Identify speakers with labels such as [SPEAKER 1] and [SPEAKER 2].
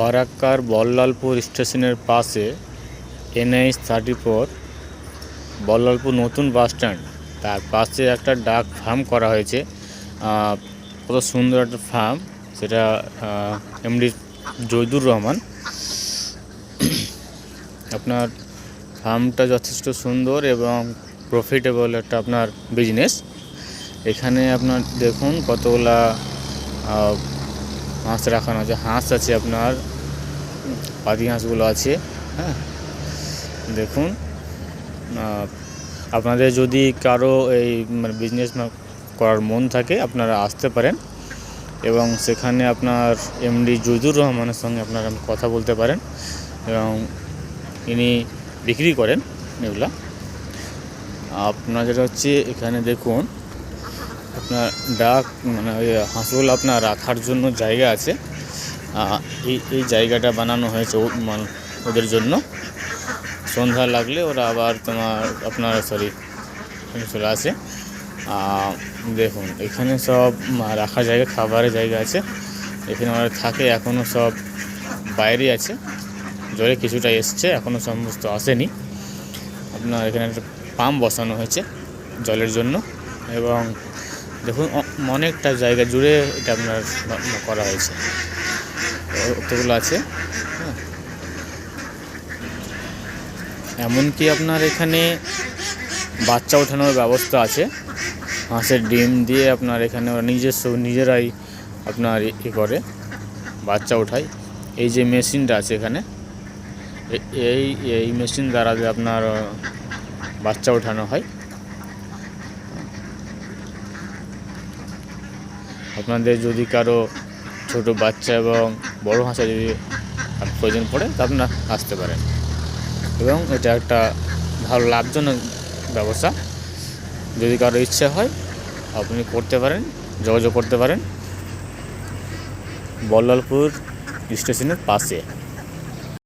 [SPEAKER 1] ফরাক্কার বল্লালপুর স্টেশনের পাশে NH-34 বল্লালপুর নতুন বাস স্ট্যান্ড, তার পাশে একটা ডাক ফার্ম করা হয়েছে। কত সুন্দর একটা ফার্ম, সেটা এমডি জহিদুর রহমান। আপনার ফার্মটা যথেষ্ট সুন্দর এবং প্রফিটেবল একটা আপনার বিজনেস। এখানে আপনার দেখুন কতগুলা হাঁস রাখানো আছে। হাঁস আছে, আপনার পাতি হাঁসগুলো আছে। হ্যাঁ, দেখুন আপনাদের যদি কারো এই বিজনেস করার মন থাকে আপনারা আসতে পারেন এবং সেখানে আপনার এমডি জহিদুর রহমানের সঙ্গে আপনারা কথা বলতে পারেন এবং ইনি বিক্রি করেন এগুলা। আপনার যেটা হচ্ছে এখানে দেখুন আপনার ডাক ওই হাঁসগুলো আপনার রাখার জন্য জায়গা আছে। এই জায়গাটা বানানো হয়েছে ওদের জন্য। সন্ধ্যা লাগলে ওরা আবার আপনার চলে আসে। দেখুন এখানে সব রাখার জায়গা, খাবারের জায়গা আছে। এখানে ওরা থাকে, এখনও সব বাইরে আছে। জলে কিছুটা এসছে, এখনও সমস্ত আসেনি। আপনার এখানে একটা পাম্প বসানো হয়েছে জলের জন্য এবং দেখুন অনেকটা জায়গা জুড়ে এটা আপনার করা হয়েছে। কতগুলো আছে। হ্যাঁ, এমনকি আপনার এখানে বাচ্চা ওঠানোর ব্যবস্থা আছে। হাঁসের ডিম দিয়ে আপনার এখানে ওরা নিজেরাই আপনার করে বাচ্চা ওঠায়। এই যে মেশিনটা আছে এখানে, এই মেশিন দ্বারা আপনার বাচ্চা ওঠানো হয়। আপনাদের যদি কারো ছোট বাচ্চা এবং বড় হাঁসের যদি প্রয়োজন পড়ে তা আপনারা আসতে পারেন এবং এটা একটা ভালো লাভজনক ব্যবসা। যদি কারো ইচ্ছা হয় আপনি করতে পারেন, যোগাযোগ করতে পারেন বল্লালপুর স্টেশনের পাশে।